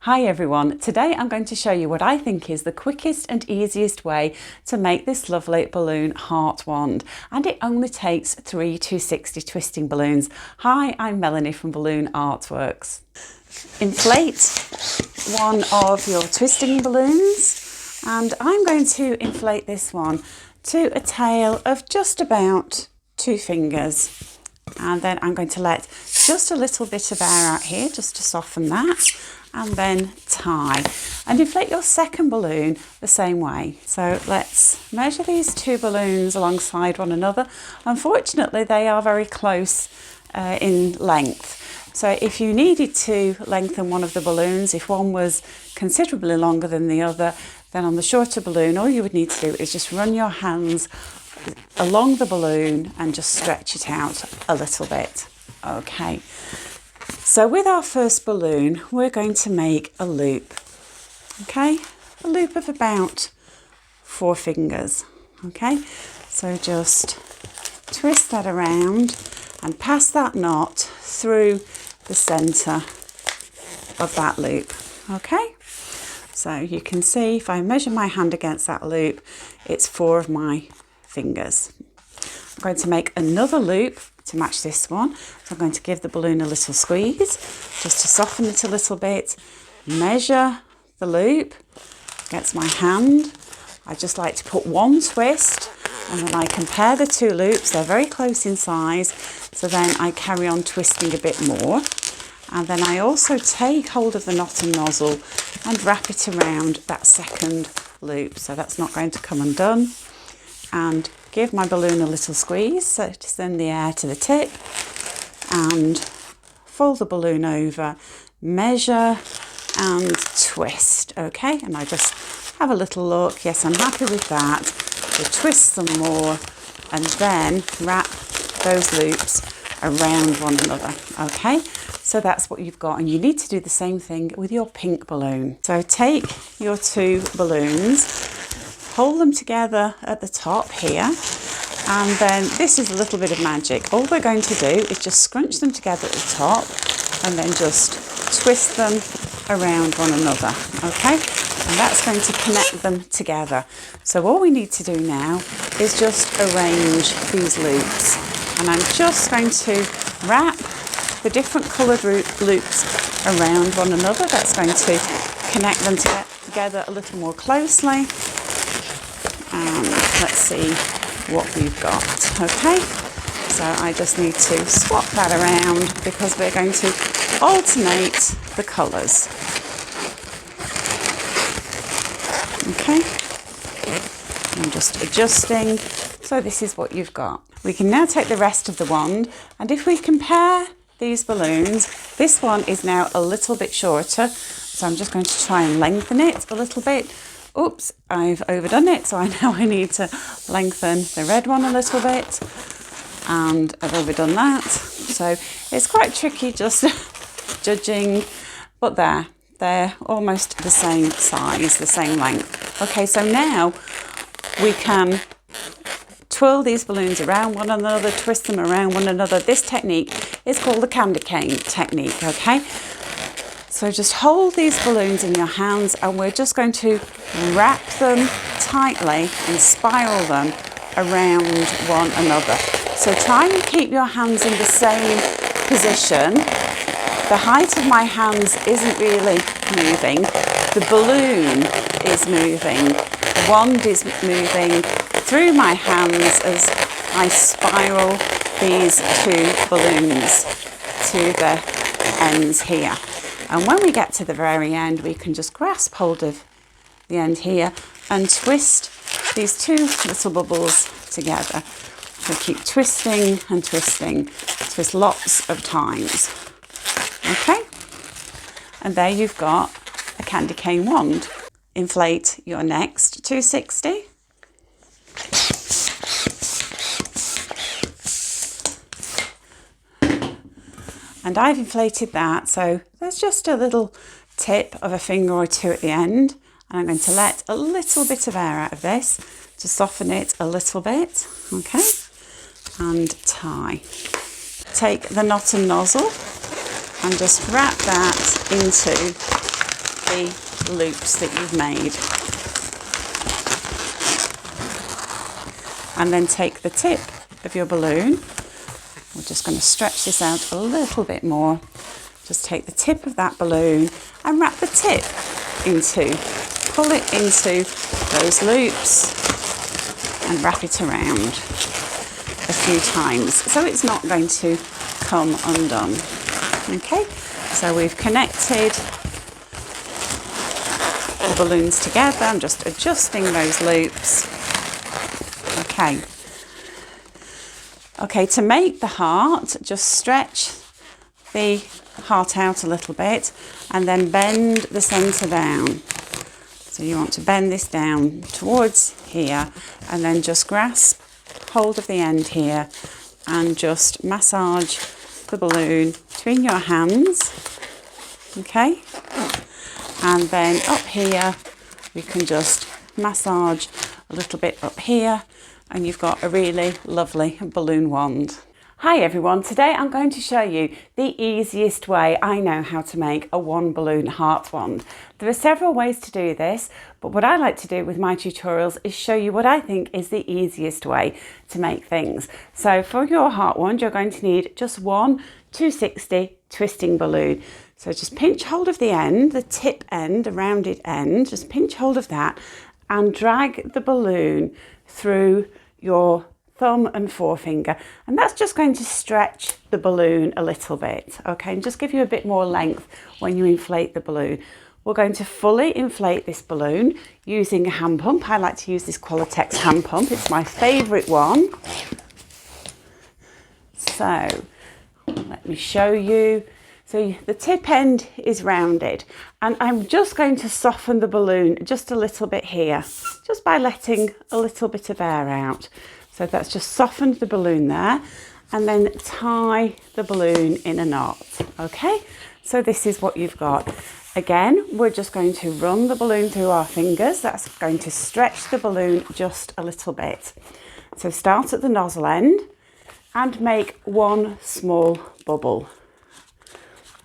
Hi everyone, today I'm going to show you what I think is the quickest and easiest way to make this lovely balloon heart wand, and it only takes 3 260 twisting balloons. Hi, I'm Melanie from Balloon Artworks. Inflate one of your twisting balloons, and I'm going to inflate this one to a tail of just about 2 fingers. And then I'm going to let just a little bit of air out here just to soften that, and then tie. And inflate your second balloon the same way. So let's measure these 2 balloons alongside one another. Unfortunately, they are very close in length. So if you needed to lengthen one of the balloons, if one was considerably longer than the other, then on the shorter balloon, all you would need to do is just run your hands along the balloon and just stretch it out a little bit. Okay, so with our first balloon, we're going to make a loop. Okay, a loop of about 4 fingers. Okay, so just twist that around and pass that knot through the center of that loop. Okay, so you can see if I measure my hand against that loop, it's 4 of my fingers. I'm going to make another loop to match this one. So I'm going to give the balloon a little squeeze just to soften it a little bit. Measure the loop against my hand. I just like to put one twist and then I compare the 2 loops. They're very close in size. So then I carry on twisting a bit more. And then I also take hold of the knot and nozzle and wrap it around that second loop. So that's not going to come undone. And give my balloon a little squeeze so to send the air to the tip, and fold the balloon over, measure and twist. Okay, and I just have a little look. Yes, I'm happy with that. So twist some more and then wrap those loops around one another. Okay, so that's what you've got, and you need to do the same thing with your pink balloon. So take your 2 balloons, hold them together at the top here, and then this is a little bit of magic. All we're going to do is just scrunch them together at the top and then just twist them around one another. Okay, and that's going to connect them together. So all we need to do now is just arrange these loops, and I'm just going to wrap the different coloured loops around one another. That's going to connect them together a little more closely. And let's see what we've got. Okay, so I just need to swap that around because we're going to alternate the colours. Okay, I'm just adjusting. So this is what you've got. We can now take the rest of the wand, and if we compare these balloons, this one is now a little bit shorter, so I'm just going to try and lengthen it a little bit. Oops, I've overdone it, so I need to lengthen the red one a little bit, and I've overdone that. So it's quite tricky just judging, but they're almost the same size, the same length. Okay, so now we can twirl these balloons around one another, twist them around one another. This technique is called the candy cane technique, okay? So just hold these balloons in your hands, and we're just going to wrap them tightly and spiral them around one another. So try and keep your hands in the same position. The height of my hands isn't really moving. The balloon is moving. The wand is moving through my hands as I spiral these 2 balloons to the ends here. And when we get to the very end, we can just grasp hold of the end here and twist these 2 little bubbles together. So keep twisting and twisting, twist lots of times. Okay, and there you've got a candy cane wand. Inflate your next 260. And I've inflated that, so there's just a little tip of a finger or 2 at the end. And I'm going to let a little bit of air out of this to soften it a little bit. Okay, and tie. Take the knot and nozzle and just wrap that into the loops that you've made. And then take the tip of your balloon. We're just going to stretch this out a little bit more. Just take the tip of that balloon and wrap the tip pull it into those loops and wrap it around a few times so it's not going to come undone. Okay, so we've connected the balloons together. I'm just adjusting those loops. Okay, to make the heart, just stretch the heart out a little bit and then bend the centre down. So you want to bend this down towards here and then just grasp hold of the end here and just massage the balloon between your hands. Okay, and then up here we can just massage a little bit up here and you've got a really lovely balloon wand. Hi everyone, today I'm going to show you the easiest way I know how to make a one balloon heart wand. There are several ways to do this, but what I like to do with my tutorials is show you what I think is the easiest way to make things. So for your heart wand, you're going to need just one 260 twisting balloon. So just pinch hold of the end, the tip end, the rounded end, just pinch hold of that and drag the balloon through your thumb and forefinger, and that's just going to stretch the balloon a little bit, okay, and just give you a bit more length when you inflate the balloon. We're going to fully inflate this balloon using a hand pump. I like to use this Qualitex hand pump, it's my favourite one. So let me show you. So the tip end is rounded and I'm just going to soften the balloon just a little bit here, just by letting a little bit of air out. So that's just softened the balloon there and then tie the balloon in a knot. Okay, so this is what you've got. Again, we're just going to run the balloon through our fingers. That's going to stretch the balloon just a little bit. So start at the nozzle end and make one small bubble.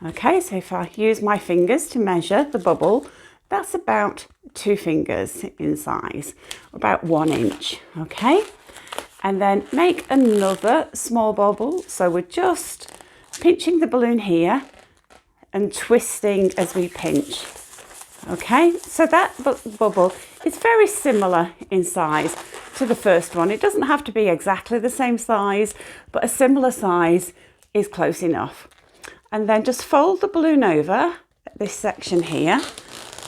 Okay, so if I use my fingers to measure the bubble, that's about 2 fingers in size, about 1 inch, okay? And then make another small bubble. So we're just pinching the balloon here and twisting as we pinch. Okay, so that bubble is very similar in size to the first one. It doesn't have to be exactly the same size, but a similar size is close enough. And then just fold the balloon over at this section here.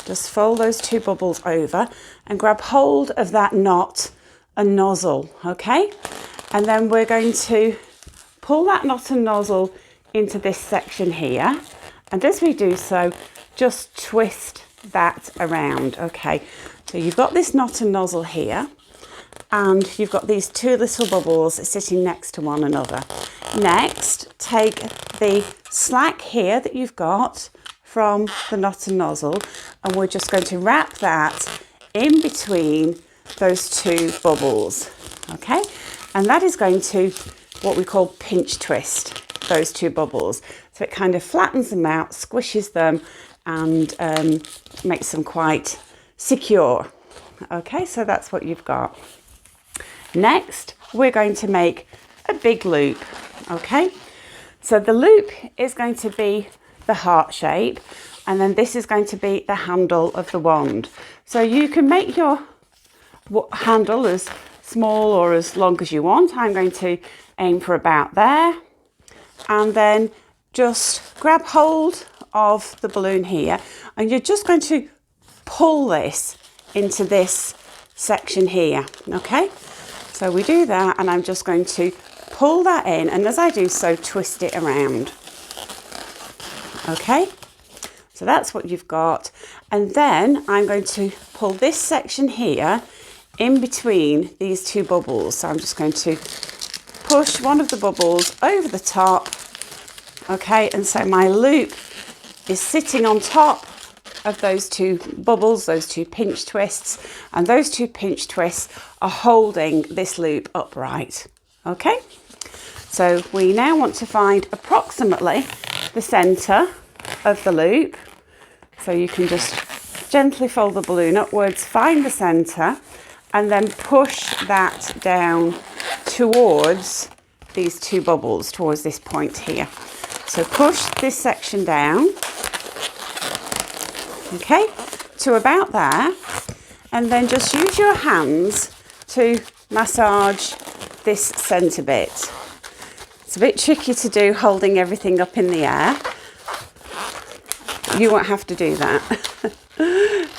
Just fold those 2 bubbles over and grab hold of that knot and nozzle, okay? And then we're going to pull that knot and nozzle into this section here. And as we do so, just twist that around, okay? So you've got this knot and nozzle here, and you've got these 2 little bubbles sitting next to one another. Next, take the slack here that you've got from the knot and nozzle, and we're just going to wrap that in between those 2 bubbles, okay? And that is going to what we call pinch twist those 2 bubbles. So it kind of flattens them out, squishes them, and makes them quite secure. Okay, so that's what you've got. Next, we're going to make a big loop, okay? So the loop is going to be the heart shape, and then this is going to be the handle of the wand. So you can make your handle as small or as long as you want. I'm going to aim for about there, and then just grab hold of the balloon here, and you're just going to pull this into this section here, okay? So we do that, and I'm just going to pull that in, and as I do so, twist it around. Okay, so that's what you've got. And then I'm going to pull this section here in between these 2 bubbles. So I'm just going to push one of the bubbles over the top. Okay, and so my loop is sitting on top of those 2 bubbles, those 2 pinch twists, and those 2 pinch twists are holding this loop upright. Okay, so we now want to find approximately the centre of the loop. So you can just Gently fold the balloon upwards, find the centre, and then push that down towards these two bubbles, towards this point here. So push this section down, okay, to about there, and then just use your hands to massage this centre bit. It's a bit tricky to do holding everything up in the air. You won't have to do that.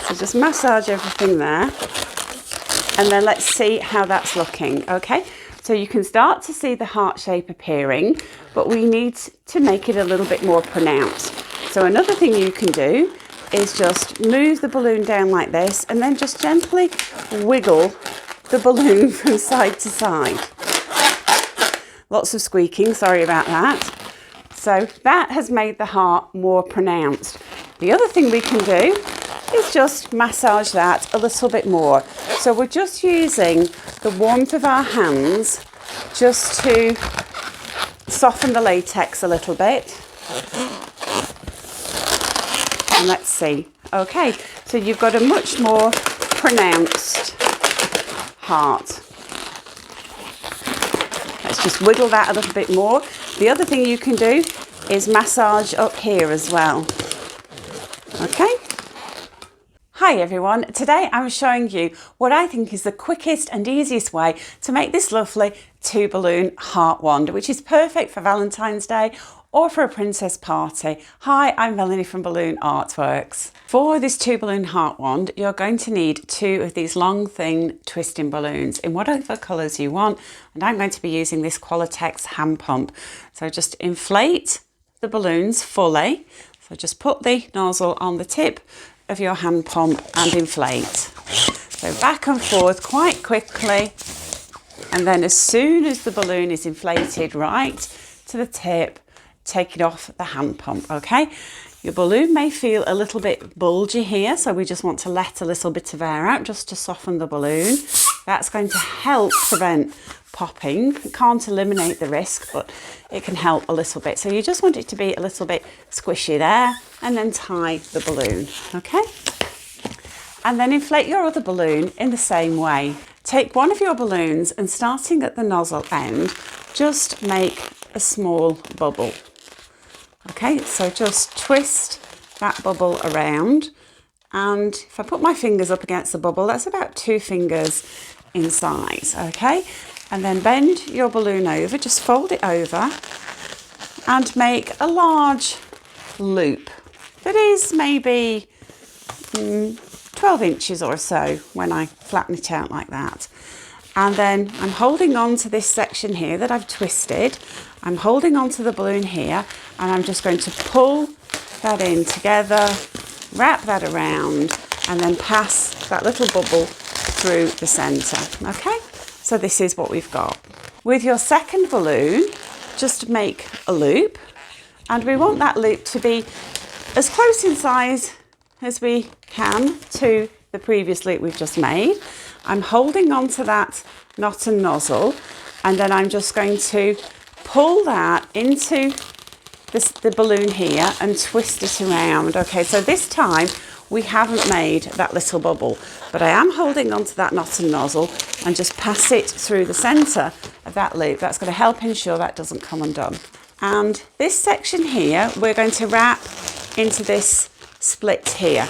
So just massage everything there, and then let's see how that's looking, okay? So you can start to see the heart shape appearing, but we need to make it a little bit more pronounced. So another thing you can do is just move the balloon down like this, and then just gently wiggle the balloon from side to side. Lots of squeaking, sorry about that. So that has made the heart more pronounced. The other thing we can do is just massage that a little bit more. So we're just using the warmth of our hands just to soften the latex a little bit. And let's see. Okay, so you've got a much more pronounced heart. Let's just wiggle that a little bit more. The other thing you can do is massage up here as well. Okay. Hi everyone, today I'm showing you what I think is the quickest and easiest way to make this lovely 2 balloon heart wand, which is perfect for Valentine's Day or for a princess party. Hi, I'm Melanie from Balloon Artworks. For this 2 balloon heart wand, you're going to need 2 of these long, thin, twisting balloons in whatever colours you want, and I'm going to be using this Qualitex hand pump. So just inflate the balloons fully. So just put the nozzle on the tip of your hand pump and inflate. So back and forth quite quickly, and then as soon as the balloon is inflated right to the tip, take it off the hand pump, okay? Your balloon may feel a little bit bulgy here, so we just want to let a little bit of air out just to soften the balloon. That's going to help prevent popping. It can't eliminate the risk, but it can help a little bit. So you just want it to be a little bit squishy there, and then tie the balloon, okay? And then inflate your other balloon in the same way. Take one of your balloons and starting at the nozzle end, just make a small bubble. Okay, so just twist that bubble around, and if I put my fingers up against the bubble, that's about 2 fingers in size, okay? And then bend your balloon over, just fold it over and make a large loop that is maybe 12 inches or so when I flatten it out like that. And then I'm holding on to this section here that I've twisted. I'm holding on to the balloon here, and I'm just going to pull that in together, wrap that around, and then pass that little bubble through the centre, okay? So this is what we've got. With your second balloon, just make a loop, and we want that loop to be as close in size as we can to the previous loop we've just made. I'm holding on to that knot and nozzle, and then I'm just going to pull that into the balloon here and twist it around. Okay, so this time we haven't made that little bubble, but I am holding on to that knot and nozzle and just pass it through the centre of that loop. That's going to help ensure that doesn't come undone. And this section here, we're going to wrap into this split here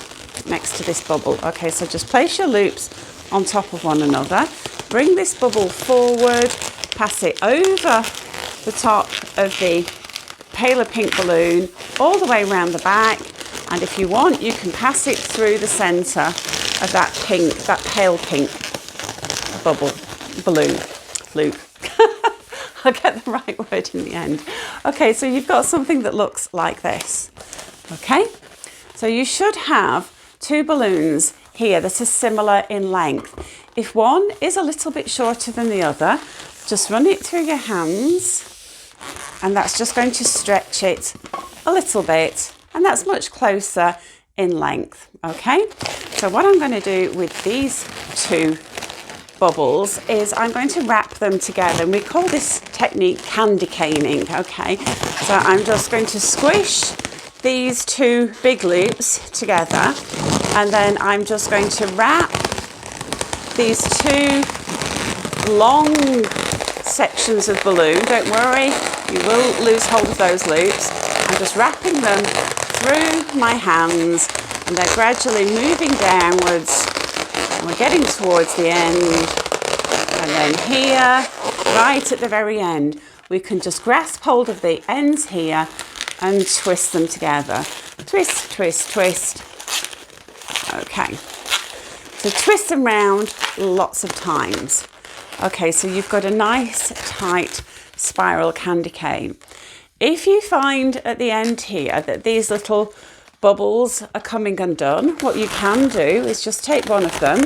next to this bubble. Okay, so just place your loops on top of one another, bring this bubble forward, pass it over the top of the paler pink balloon all the way around the back, and if you want you can pass it through the centre of that pale pink balloon loop. I'll get the right word in the end. Okay, so you've got something that looks like this. Okay, so you should have 2 balloons here that are similar in length. If one is a little bit shorter than the other, just run it through your hands, and that's just going to stretch it a little bit, and that's much closer in length. Okay, so what I'm going to do with these 2 bubbles is I'm going to wrap them together, and we call this technique candy caning. Okay, so I'm just going to squish these 2 big loops together, And then I'm just going to wrap these two long sections of balloon. Don't worry, you will lose hold of those loops. I'm just wrapping them through my hands, and they're gradually moving downwards. And we're getting towards the end. And then here, right at the very end, we can just grasp hold of the ends here and twist them together. Twist, twist, twist. Okay. So twist them round lots of times. Okay, so you've got a nice tight spiral candy cane. If you find at the end here that these little bubbles are coming undone, what you can do is just take one of them,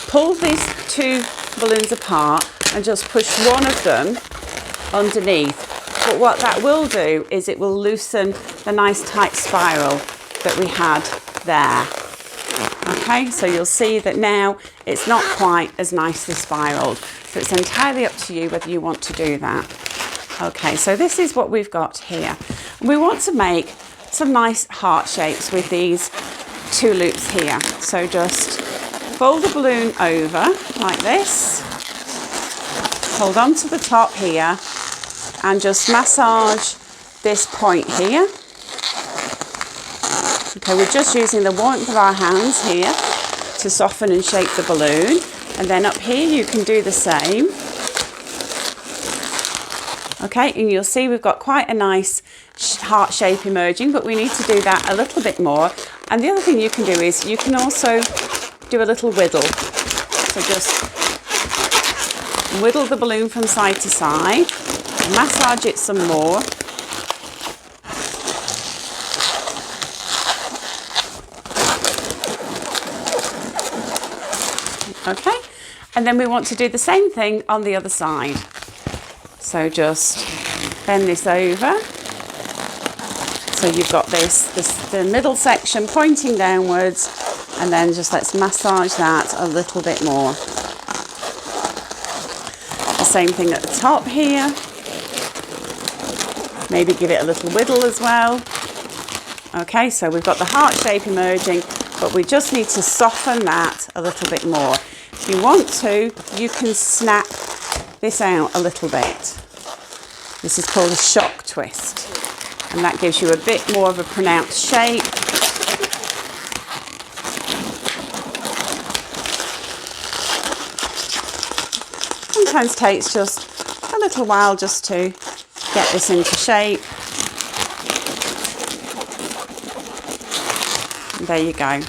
pull these two balloons apart and just push one of them underneath. But what that will do is it will loosen the nice tight spiral that we had there. Okay, so you'll see that now it's not quite as nicely spiraled. So it's entirely up to you whether you want to do that. Okay, so this is what we've got here. We want to make some nice heart shapes with these two loops here. So just fold the balloon over like this, hold on to the top here, and just massage this point here. Okay, we're just using the warmth of our hands here to soften and shape the balloon. And then up here you can do the same. Okay, and you'll see we've got quite a nice heart shape emerging, but we need to do that a little bit more. And the other thing you can do is you can also do a little whittle. So just whittle the balloon from side to side, massage it some more. Okay, and then we want to do the same thing on the other side. So just bend this over. So you've got the middle section pointing downwards, and then just let's massage that a little bit more. The same thing at the top here. Maybe give it a little whittle as well. Okay, so we've got the heart shape emerging, but we just need to soften that a little bit more. If you want to, you can snap this out a little bit. This is called a shock twist, and that gives you a bit more of a pronounced shape. Sometimes takes just a little while just to get this into shape. And there you go.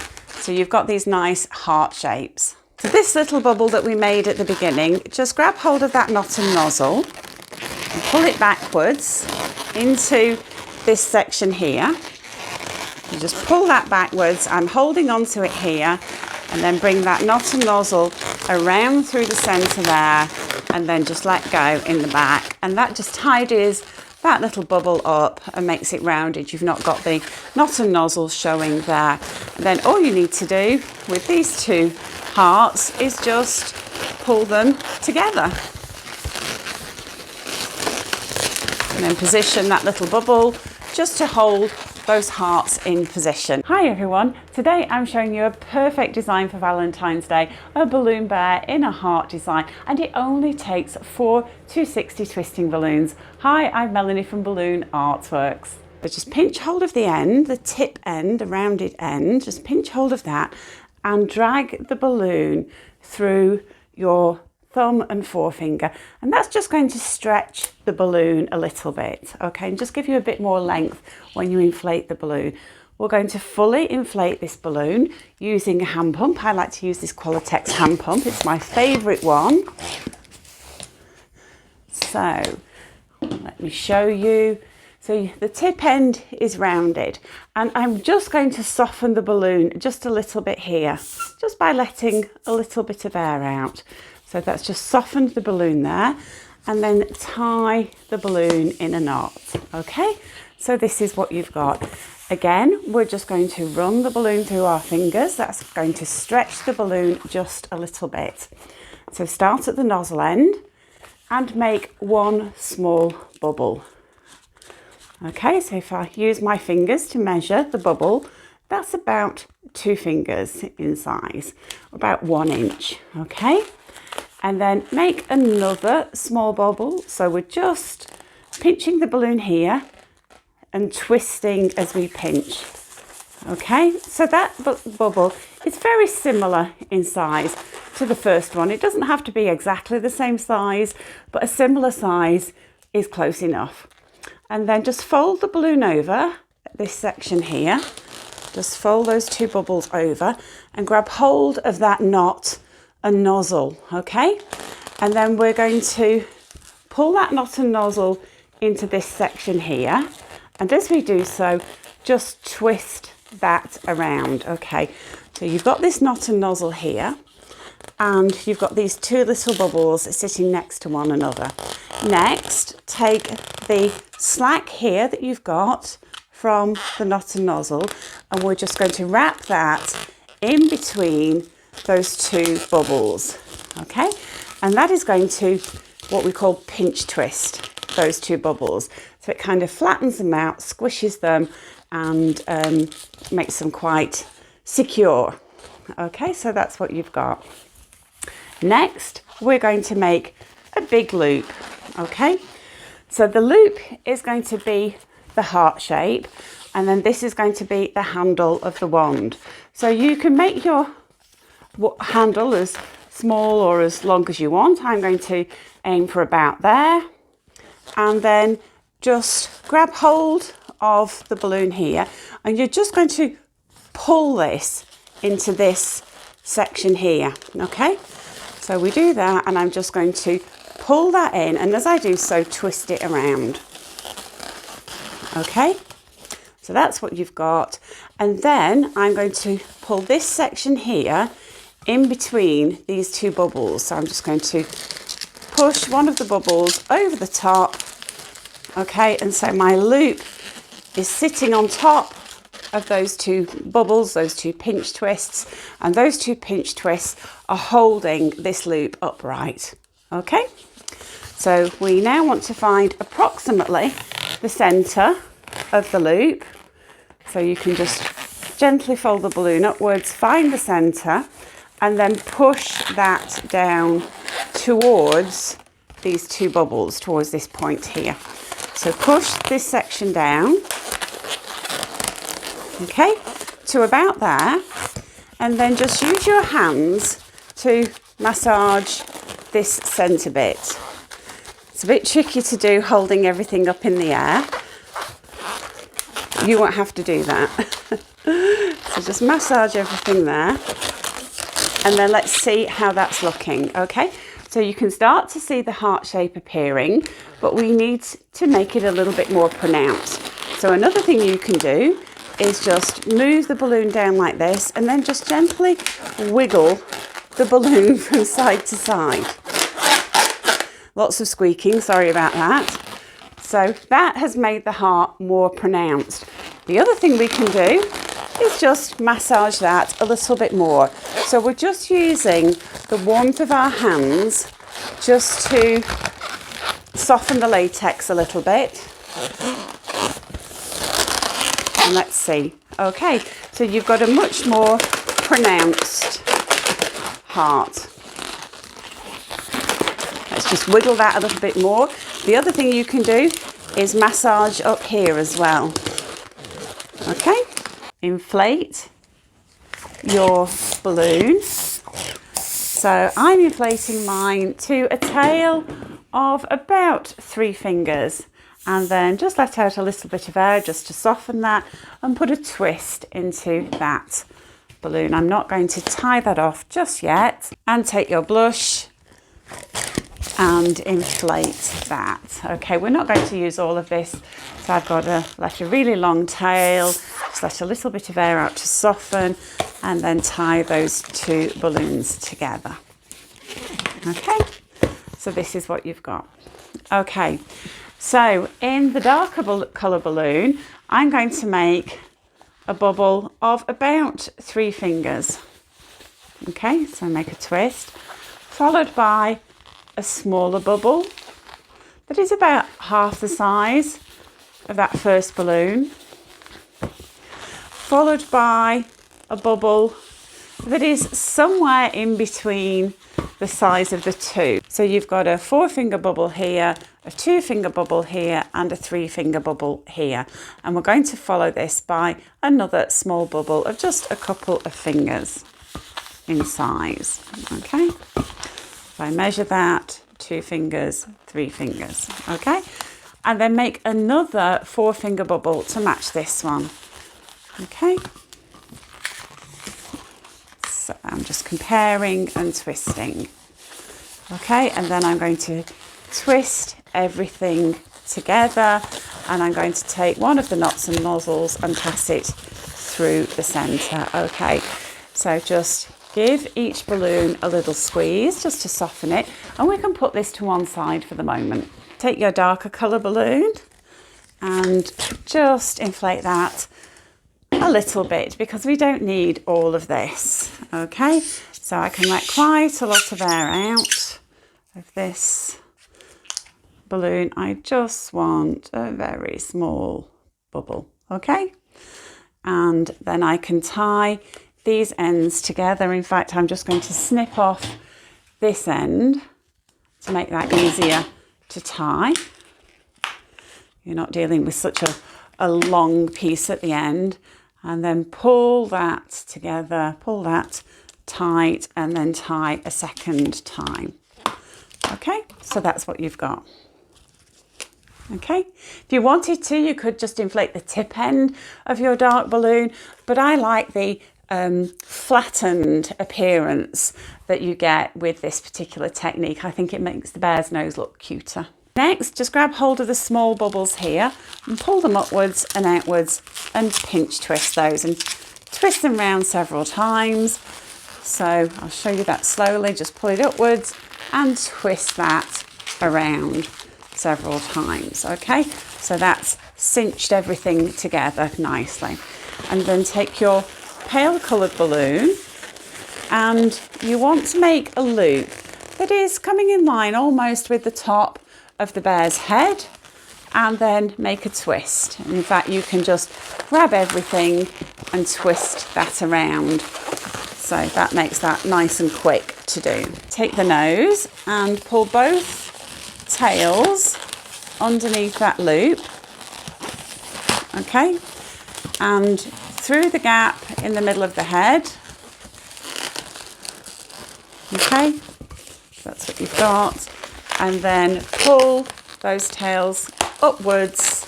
So you've got these nice heart shapes. So this little bubble that we made at the beginning, just grab hold of that knot and nozzle and pull it backwards into this section here. You just pull that backwards. I'm holding onto it here, and then bring that knot and nozzle around through the centre there, and then just let go in the back. And that just tidies that little bubble up and makes it rounded. You've not got the knot and nozzle showing there. And then all you need to do with these two hearts is just pull them together. And then position that little bubble just to hold those hearts in position. Hi everyone, today I'm showing you a perfect design for Valentine's Day, a balloon bear in a heart design, and it only takes 4 260 twisting balloons. Hi, I'm Melanie from Balloon Artworks. So just pinch hold of the end, the tip end, the rounded end, just pinch hold of that and drag the balloon through your thumb and forefinger, and that's just going to stretch the balloon a little bit, okay, and just give you a bit more length when you inflate the balloon. We're going to fully inflate this balloon using a hand pump. I like to use this Qualitex hand pump, it's my favourite one. So let me show you. So the tip end is rounded, and I'm just going to soften the balloon just a little bit here, just by letting a little bit of air out. So that's just softened the balloon there, and then tie the balloon in a knot. Okay, so this is what you've got. Again, we're just going to run the balloon through our fingers. That's going to stretch the balloon just a little bit. So start at the nozzle end and make one small bubble. Okay, so if I use my fingers to measure the bubble, that's about 2 fingers in size, about 1 inch, okay? And then make another small bubble. So we're just pinching the balloon here and twisting as we pinch. Okay, so that bubble is very similar in size to the first one. It doesn't have to be exactly the same size, but a similar size is close enough. And then just fold the balloon over this section here. Just fold those 2 bubbles over and grab hold of that knot and nozzle, okay? And then we're going to pull that knot and nozzle into this section here. And as we do so, just twist that around, okay? So you've got this knot and nozzle here, and you've got these 2 little bubbles sitting next to one another. Next, take the slack here that you've got from the knot and nozzle, and we're just going to wrap that in between those 2 bubbles, okay? And that is going to what we call pinch twist those 2 bubbles. So it kind of flattens them out, squishes them, and makes them quite secure. Okay, so that's what you've got. Next, we're going to make a big loop, okay? So the loop is going to be the heart shape, and then this is going to be the handle of the wand. So you can make your handle as small or as long as you want. I'm going to aim for about there, and then just grab hold of the balloon here, and you're just going to pull this into this section here, okay? So we do that, and I'm just going to pull that in, and as I do so, twist it around. Okay, so that's what you've got. And then I'm going to pull this section here in between these 2 bubbles. So I'm just going to push one of the bubbles over the top. Okay, and so my loop is sitting on top of those 2 bubbles, those 2 pinch twists, and those 2 pinch twists are holding this loop upright. Okay, so we now want to find approximately the centre of the loop. So you can just gently fold the balloon upwards, find the centre, and then push that down towards these 2 bubbles, towards this point here. So push this section down, okay, to about there, and then just use your hands to massage this centre bit. It's a bit tricky to do holding everything up in the air. You won't have to do that. So just massage everything there, and then let's see how that's looking, okay? So you can start to see the heart shape appearing, but we need to make it a little bit more pronounced. So another thing you can do is just move the balloon down like this, and then just gently wiggle the balloon from side to side. Lots of squeaking, sorry about that. So that has made the heart more pronounced. The other thing we can do is just massage that a little bit more. So we're just using the warmth of our hands just to soften the latex a little bit. And let's see. Okay, so you've got a much more pronounced heart. Let's just wiggle that a little bit more. The other thing you can do is massage up here as well. Okay, inflate your balloon. So I'm inflating mine to a tail of about 3 fingers, and then just let out a little bit of air just to soften that and put a twist into that balloon. I'm not going to tie that off just yet. And take your blush and inflate that. Okay, we're not going to use all of this, so I've got to let a really long tail, just let a little bit of air out to soften, and then tie those 2 balloons together. Okay, so this is what you've got. Okay, so in the darker colour balloon, I'm going to make a bubble of about 3 fingers. Okay, so make a twist, followed by a smaller bubble that is about half the size of that first balloon, followed by a bubble that is somewhere in between the size of the two. So you've got a 4-finger bubble here, a 2-finger bubble here, and a 3-finger bubble here. And we're going to follow this by another small bubble of just a couple of fingers in size. Okay, if I measure that, 2 fingers, 3 fingers. Okay, and then make another 4-finger bubble to match this one. Okay, so I'm just comparing and twisting. Okay, and then I'm going to twist everything together, and I'm going to take one of the knots and nozzles and pass it through the centre. Okay, so just give each balloon a little squeeze just to soften it, and we can put this to one side for the moment. Take your darker colour balloon and just inflate that a little bit, because we don't need all of this. Okay, so I can let quite a lot of air out of this balloon. I just want a very small bubble. Okay, and then I can tie these ends together. In fact, I'm just going to snip off this end to make that easier to tie. You're not dealing with such a long piece at the end. And then pull that together, pull that tight, and then tie a second time. Okay, so that's what you've got. Okay, if you wanted to, you could just inflate the tip end of your dark balloon, but I like the flattened appearance that you get with this particular technique. I think it makes the bear's nose look cuter. Next, just grab hold of the small bubbles here and pull them upwards and outwards and pinch twist those and twist them round several times. So I'll show you that slowly. Just pull it upwards and twist that around several times. Okay, so that's cinched everything together nicely. And then take your pale coloured balloon, and you want to make a loop that is coming in line almost with the top of the bear's head, and then make a twist. And in fact, you can just grab everything and twist that around. So that makes that nice and quick to do. Take the nose and pull both tails underneath that loop. Okay, and through the gap in the middle of the head. Okay, that's what you've got. And then pull those tails upwards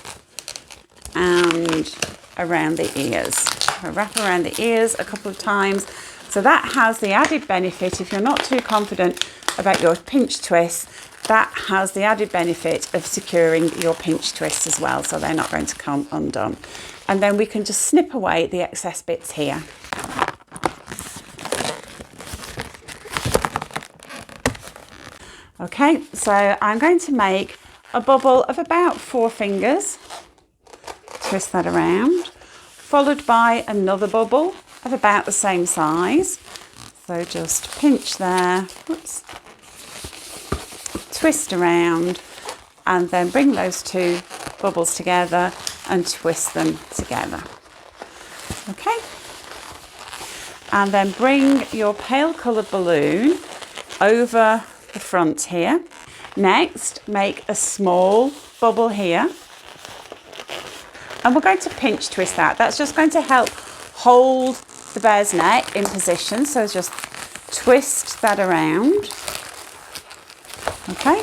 and around the ears. Wrap around the ears a couple of times. So that has the added benefit, if you're not too confident about your pinch twists, that has the added benefit of securing your pinch twists as well, so they're not going to come undone. And then we can just snip away the excess bits here. Okay, so I'm going to make a bubble of about 4 fingers, twist that around, followed by another bubble of about the same size. So just pinch there, oops, twist around, and then bring those 2 bubbles together and twist them together. Okay, and then bring your pale coloured balloon over the front here. Next, make a small bubble here, and we're going to pinch twist that. That's just going to help hold the bear's neck in position, so just twist that around. Okay,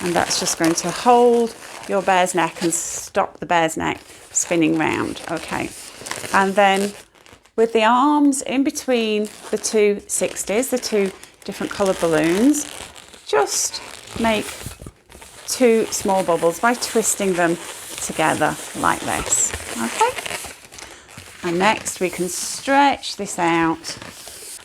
and that's just going to hold your bear's neck and stop the bear's neck spinning round. Okay, and then with the arms in between the 2 60s, the 2 different coloured balloons, just make 2 small bubbles by twisting them together like this. Okay, and next we can stretch this out.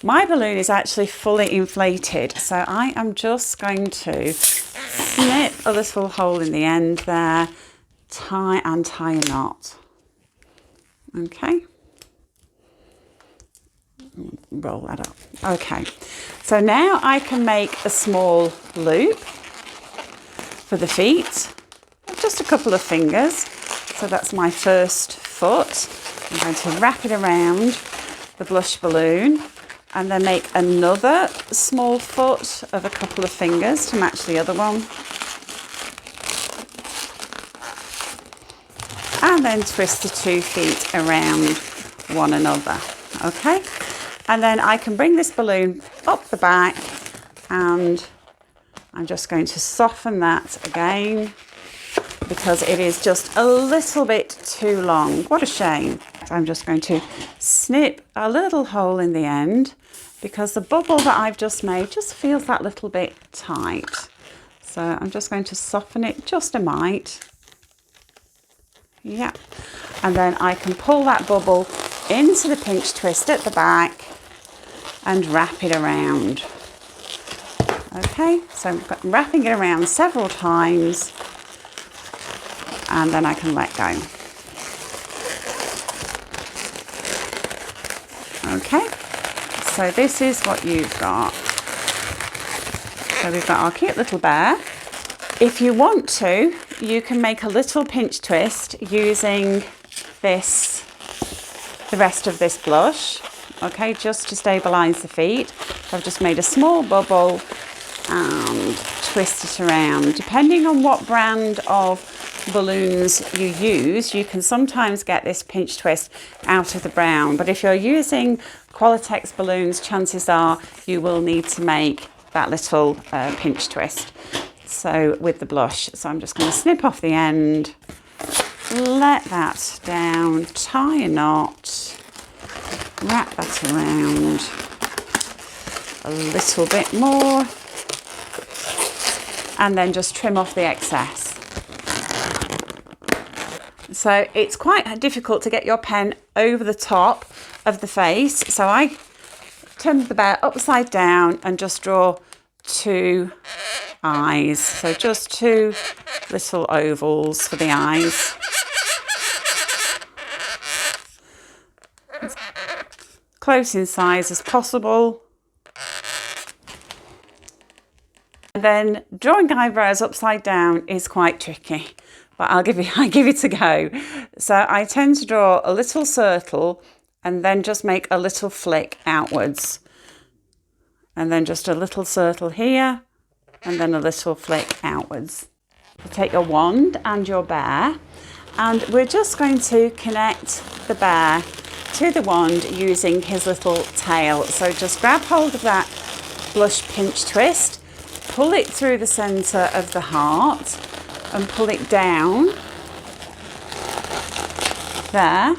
My balloon is actually fully inflated, so I am just going to snip a little hole in the end there, tie a knot. Okay, roll that up. Okay, so now I can make a small loop for the feet, just a couple of fingers. So that's my first foot, I'm going to wrap it around the blush balloon and then make another small foot of a couple of fingers to match the other one. And then twist the 2 feet around one another, okay? And then I can bring this balloon up the back and I'm just going to soften that again because it is just a little bit too long. What a shame. I'm just going to snip a little hole in the end because the bubble that I've just made just feels that little bit tight. So I'm just going to soften it just a mite. Yeah. And then I can pull that bubble into the pinch twist at the back and wrap it around. Okay, so I'm wrapping it around several times and then I can let go. Okay, so this is what you've got. So we've got our cute little bear. If you want to, you can make a little pinch twist using this, the rest of this blush, okay, just to stabilize the feet. So I've just made a small bubble and twist it around. Depending on what brand of balloons you use, you can sometimes get this pinch twist out of the brown, but if you're using Qualitex balloons, chances are you will need to make that little pinch twist. So with the blush, so I'm just going to snip off the end, let that down, tie a knot, wrap that around a little bit more, and then just trim off the excess. So it's quite difficult to get your pen over the top of the face. So I turned the bear upside down and just draw 2 eyes. So just 2 little ovals for the eyes. As close in size as possible. And then drawing eyebrows upside down is quite tricky, but I give it a go. So I tend to draw a little circle and then just make a little flick outwards. And then just a little circle here and then a little flick outwards. You take your wand and your bear and we're just going to connect the bear to the wand using his little tail. So just grab hold of that blush pinch twist, pull it through the centre of the heart and pull it down there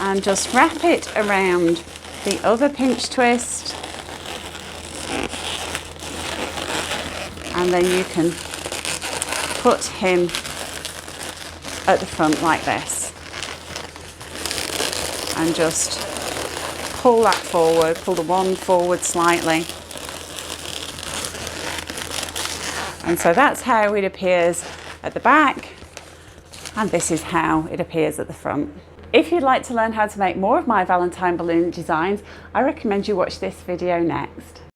and just wrap it around the other pinch twist, and then you can put him at the front like this and just pull that forward, pull the wand forward slightly. And so that's how it appears at the back, and this is how it appears at the front. If you'd like to learn how to make more of my Valentine balloon designs, I recommend you watch this video next.